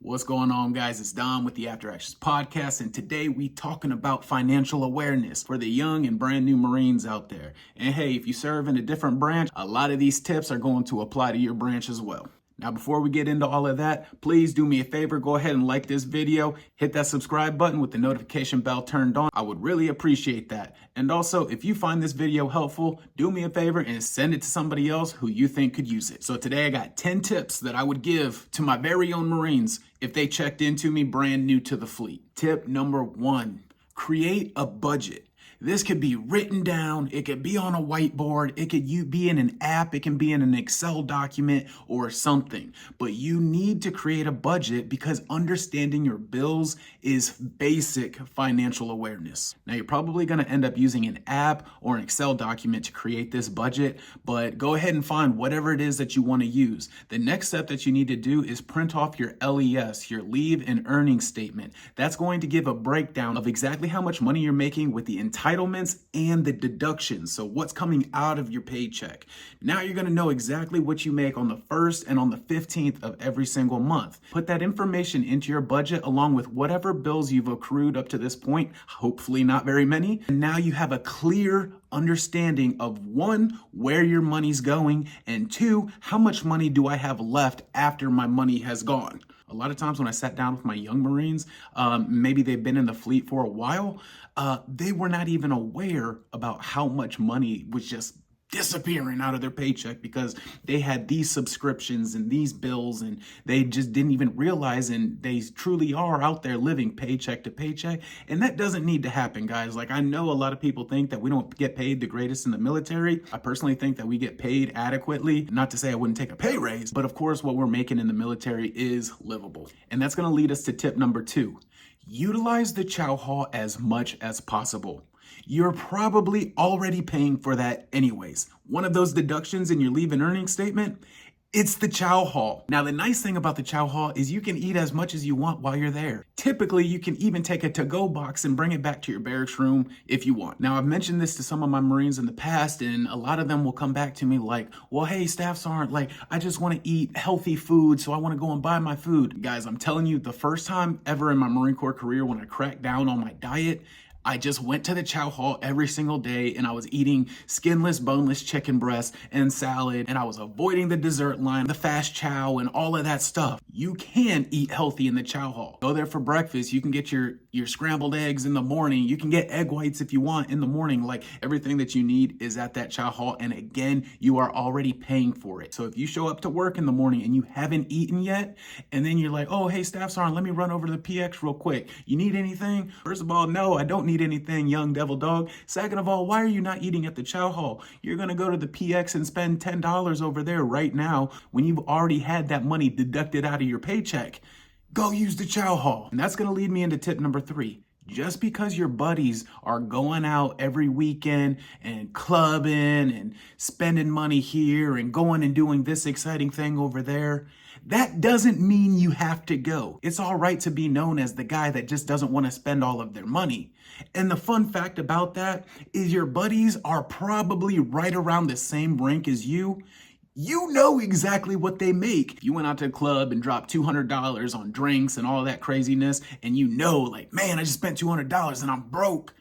What's going on, guys? It's Dom with the After Actions podcast, and today we talking about financial awareness for the young and brand new Marines out there. And hey, if you serve in a different branch, a lot of these tips are going to apply to your branch as well. Now, before we get into all of that, please do me a favor, go ahead and like this video, hit that subscribe button with the notification bell turned on. I would really appreciate that. And also, if you find this video helpful, do me a favor and send it to somebody else who you think could use it. So today I got 10 tips that I would give to my very own Marines if they checked into me brand new to the fleet. Tip number 1, create a budget. This could be written down, it could be on a whiteboard, it could be in an app, it can be in an Excel document or something. But you need to create a budget because understanding your bills is basic financial awareness. Now, you're probably going to end up using an app or an Excel document to create this budget, but go ahead and find whatever it is that you want to use. The next step that you need to do is print off your LES, your leave and earnings statement. That's going to give a breakdown of exactly how much money you're making with the entitlements and the deductions. So what's coming out of your paycheck. Now you're going to know exactly what you make on the 1st and on the 15th of every single month. Put that information into your budget along with whatever bills you've accrued up to this point, hopefully not very many. And now you have a clear understanding of 1, where your money's going, and 2, how much money do I have left after my money has gone. A lot of times when I sat down with my young Marines, maybe they've been in the fleet for a while, they were not even aware about how much money was just disappearing out of their paycheck because they had these subscriptions and these bills and they just didn't even realize, and they truly are out there living paycheck to paycheck. And that doesn't need to happen, guys. Like, I know a lot of people think that we don't get paid the greatest in the military. I personally think that we get paid adequately. Not to say I wouldn't take a pay raise, but of course what we're making in the military is livable. And that's going to lead us to tip number 2. Utilize the chow hall as much as possible. You're probably already paying for that anyways. One of those deductions in your leave and earnings statement, it's the chow hall. Now, the nice thing about the chow hall is you can eat as much as you want while you're there. Typically, you can even take a to-go box and bring it back to your barracks room if you want. Now, I've mentioned this to some of my Marines in the past, and a lot of them will come back to me like, well, hey, Staff Sergeant, like, I just want to eat healthy food, so I want to go and buy my food. Guys, I'm telling you, the first time ever in my Marine Corps career when I cracked down on my diet, I just went to the chow hall every single day and I was eating skinless, boneless chicken breast and salad, and I was avoiding the dessert line, the fast chow and all of that stuff. You can eat healthy in the chow hall. Go there for breakfast. You can get your scrambled eggs in the morning. You can get egg whites if you want in the morning. Like, everything that you need is at that chow hall. And again, you are already paying for it. So if you show up to work in the morning and you haven't eaten yet, and then you're like, oh, hey, Staff Sergeant, let me run over to the PX real quick. You need anything? First of all, no, I don't need anything, young devil dog. Second of all, why are you not eating at the chow hall? You're going to go to the PX and spend $10 over there right now when you've already had that money deducted out of your paycheck. Go use the chow hall. And that's going to lead me into tip number 3. Just because your buddies are going out every weekend and clubbing and spending money here and going and doing this exciting thing over there, that doesn't mean you have to go. It's all right to be known as the guy that just doesn't want to spend all of their money. And the fun fact about that is your buddies are probably right around the same rank as you. You know exactly what they make. If you went out to a club and dropped $200 on drinks and all that craziness, and you know, like, man, I just spent $200 and I'm broke.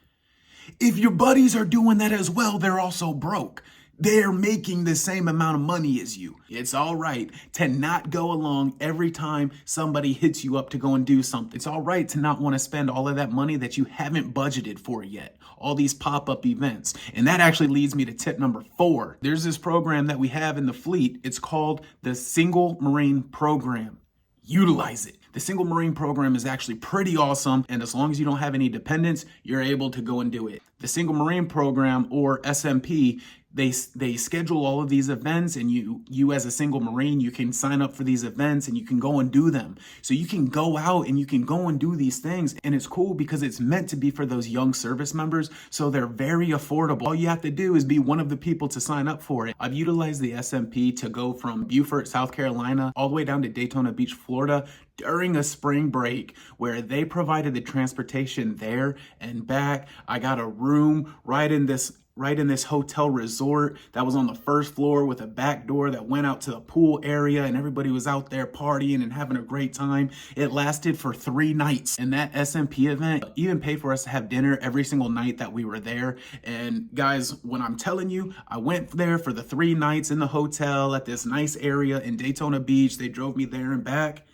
If your buddies are doing that as well, they're also broke. They're making the same amount of money as you. It's all right to not go along every time somebody hits you up to go and do something. It's all right to not want to spend all of that money that you haven't budgeted for yet. All these pop-up events. And that actually leads me to tip number 4. There's this program that we have in the fleet. It's called the Single Marine Program. Utilize it. The Single Marine Program is actually pretty awesome, and as long as you don't have any dependents, you're able to go and do it. The Single Marine Program, or SMP, they schedule all of these events, and you as a single Marine, you can sign up for these events and you can go and do them. So you can go out and you can go and do these things, and it's cool because it's meant to be for those young service members, so they're very affordable. All you have to do is be one of the people to sign up for it. I've utilized the SMP to go from Beaufort, South Carolina, all the way down to Daytona Beach, Florida, during a spring break, where they provided the transportation there and back. I got a room right in this right in this hotel resort that was on the first floor with a back door that went out to the pool area, and everybody was out there partying and having a great time. It lasted for 3 nights, and that SMP event even paid for us to have dinner every single night that we were there. And guys, when I'm telling you, I went there for the 3 nights in the hotel at this nice area in Daytona Beach. They drove me there and back.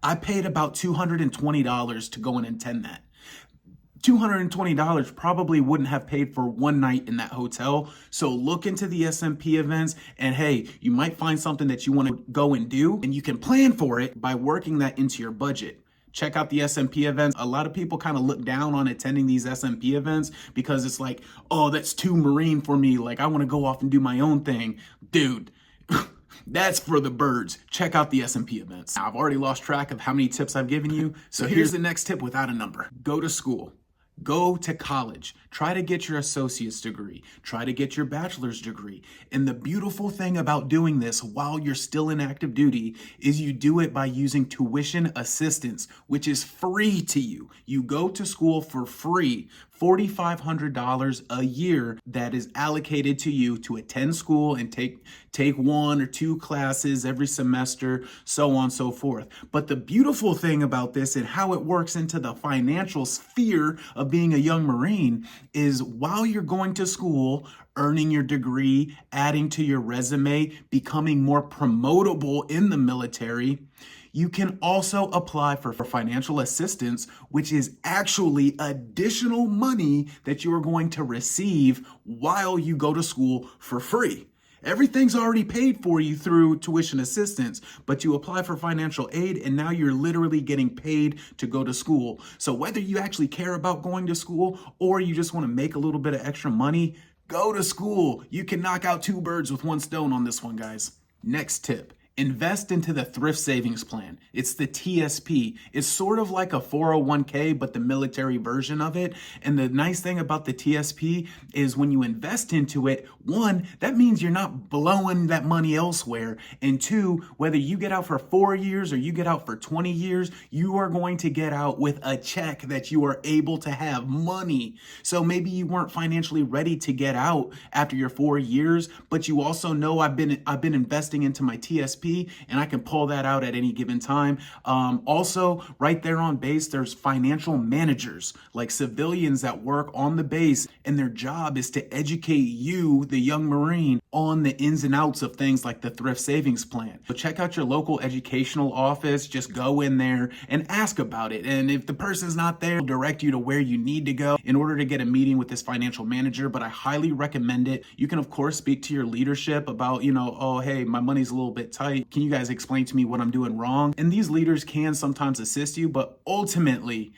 I paid about $220 to go and attend that. $220 probably wouldn't have paid for 1 night in that hotel. So look into the SMP events, and hey, you might find something that you want to go and do, and you can plan for it by working that into your budget. Check out the SMP events. A lot of people kind of look down on attending these SMP events because it's like, oh, that's too Marine for me. Like, I want to go off and do my own thing. Dude, that's for the birds. Check out the SMP events. Now, I've already lost track of how many tips I've given you. So here's the next tip without a number. Go to school. Go to college. Try to get your associate's degree. Try to get your bachelor's degree. And the beautiful thing about doing this while you're still in active duty is you do it by using tuition assistance, which is free to you. You go to school for free. $4,500 a year that is allocated to you to attend school and take 1 or 2 classes every semester, so on and so forth. But the beautiful thing about this and how it works into the financial sphere of being a young Marine is while you're going to school, earning your degree, adding to your resume, becoming more promotable in the military, you can also apply for financial assistance, which is actually additional money that you are going to receive while you go to school for free. Everything's already paid for you through tuition assistance, but you apply for financial aid and now you're literally getting paid to go to school. So whether you actually care about going to school or you just want to make a little bit of extra money, go to school. You can knock out 2 birds with 1 stone on this one, guys. Next tip. Invest into the thrift savings plan. It's the TSP. It's sort of like a 401k, but the military version of it. And the nice thing about the TSP is when you invest into it, 1, that means you're not blowing that money elsewhere. And 2, whether you get out for 4 years or you get out for 20 years, you are going to get out with a check that you are able to have money. So maybe you weren't financially ready to get out after your 4 years, but you also know I've been investing into my TSP. And I can pull that out at any given time. Also, right there on base, there's financial managers, like civilians that work on the base, and their job is to educate you, the young Marine, on the ins and outs of things like the thrift savings plan. So check out your local educational office, just go in there and ask about it. And if the person's not there, they'll direct you to where you need to go in order to get a meeting with this financial manager, but I highly recommend it. You can, of course, speak to your leadership about, oh, hey, my money's a little bit tight. Can you guys explain to me what I'm doing wrong? And these leaders can sometimes assist you, but ultimately,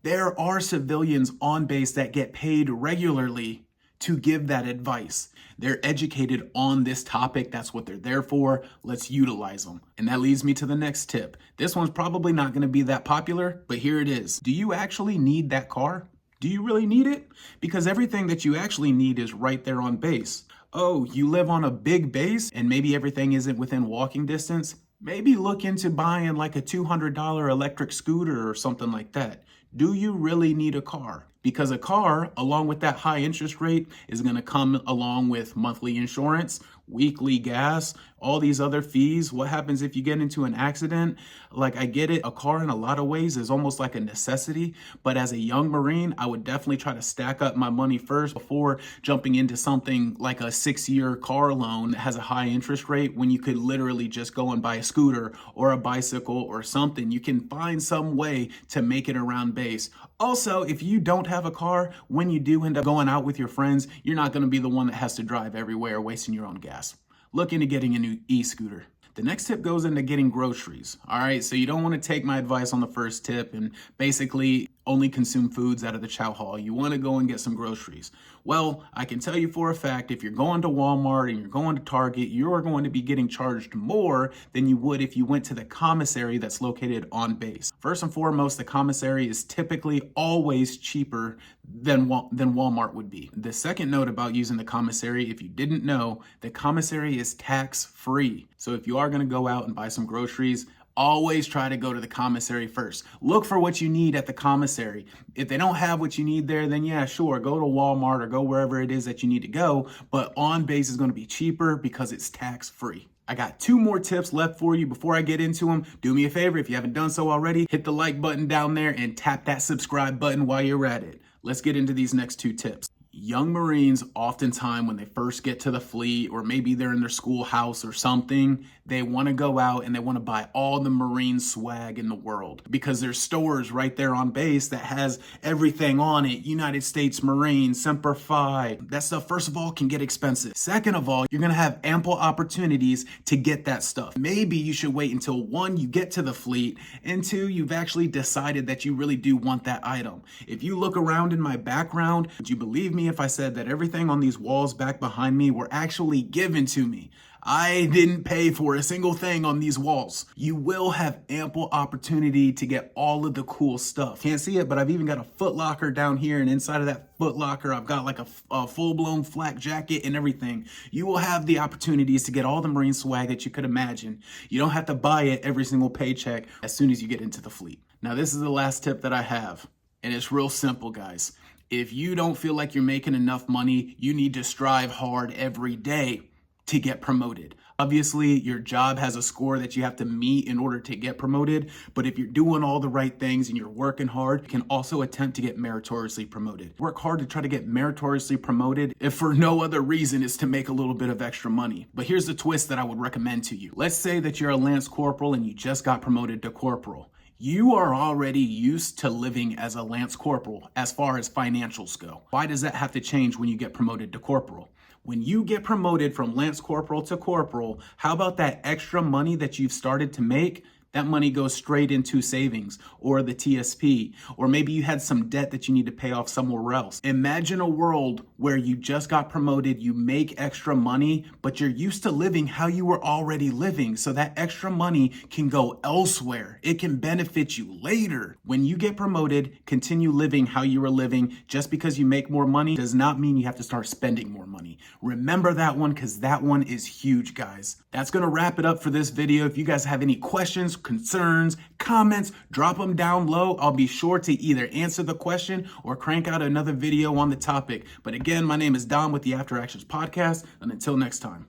there are civilians on base that get paid regularly to give that advice. They're educated on this topic. That's what they're there for. Let's utilize them. And that leads me to the next tip. This one's probably not going to be that popular, but here it is. Do you actually need that car? Do you really need it? Because everything that you actually need is right there on base. Oh, you live on a big base and maybe everything isn't within walking distance? Maybe look into buying like a $200 electric scooter or something like that. Do you really need a car? Because a car, along with that high interest rate, is going to come along with monthly insurance, weekly gas, all these other fees. What happens if you get into an accident? Like, I get it, a car in a lot of ways is almost like a necessity, but as a young Marine, I would definitely try to stack up my money first before jumping into something like a 6-year car loan that has a high interest rate when you could literally just go and buy a scooter or a bicycle or something. You can find some way to make it around base. Also, if you don't have a car, when you do end up going out with your friends, you're not going to be the one that has to drive everywhere wasting your own gas. Look into getting a new e-scooter. The next tip goes into getting groceries. All right, so you don't want to take my advice on the first tip and basically only consume foods out of the chow hall. You want to go and get some groceries. Well, I can tell you for a fact, if you're going to Walmart and you're going to Target, you're going to be getting charged more than you would if you went to the commissary that's located on base. First and foremost, the commissary is typically always cheaper than Walmart would be. The second note about using the commissary, if you didn't know, the commissary is tax-free. So if you are going to go out and buy some groceries, Always try to go to the commissary first. Look for what you need at the commissary. If they don't have what you need there, then yeah, sure, go to Walmart or go wherever it is that you need to go. But on base is going to be cheaper because it's tax free. I got 2 more tips left for you before I get into them. Do me a favor, if you haven't done so already, hit the like button down there and tap that subscribe button while you're at it. Let's get into these next 2 tips. Young Marines, oftentimes when they first get to the fleet, or maybe they're in their schoolhouse or something, they want to go out and they want to buy all the Marine swag in the world because there's stores right there on base that has everything on it. United States Marine, Semper Fi. That stuff, first of all, can get expensive. Second of all, you're going to have ample opportunities to get that stuff. Maybe you should wait until 1, you get to the fleet, and 2, you've actually decided that you really do want that item. If you look around in my background, would you believe me if I said that everything on these walls back behind me were actually given to me? I didn't pay for a single thing on these walls. You will have ample opportunity to get all of the cool stuff. Can't see it, but I've even got a Foot Locker down here, and inside of that Foot Locker, I've got like a full-blown flak jacket and everything. You will have the opportunities to get all the Marine swag that you could imagine. You don't have to buy it every single paycheck as soon as you get into the fleet. Now, this is the last tip that I have, and it's real simple, guys. If you don't feel like you're making enough money, you need to strive hard every day to get promoted. Obviously, your job has a score that you have to meet in order to get promoted, but if you're doing all the right things and you're working hard, you can also attempt to get meritoriously promoted. Work hard to try to get meritoriously promoted, if for no other reason is to make a little bit of extra money. But here's the twist that I would recommend to you. Let's say that you're a Lance Corporal and you just got promoted to Corporal. You are already used to living as a Lance Corporal as far as financials go. Why does that have to change when you get promoted to Corporal? When you get promoted from Lance Corporal to Corporal, how about that extra money that you've started to make? That money goes straight into savings or the TSP, or maybe you had some debt that you need to pay off somewhere else. Imagine a world where you just got promoted, you make extra money, but you're used to living how you were already living. So that extra money can go elsewhere. It can benefit you later. When you get promoted, continue living how you were living. Just because you make more money does not mean you have to start spending more money. Remember that one, because that one is huge, guys. That's going to wrap it up for this video. If you guys have any questions, concerns, comments, drop them down low. I'll be sure to either answer the question or crank out another video on the topic. But again, my name is Dom with the After Actions Podcast, and until next time.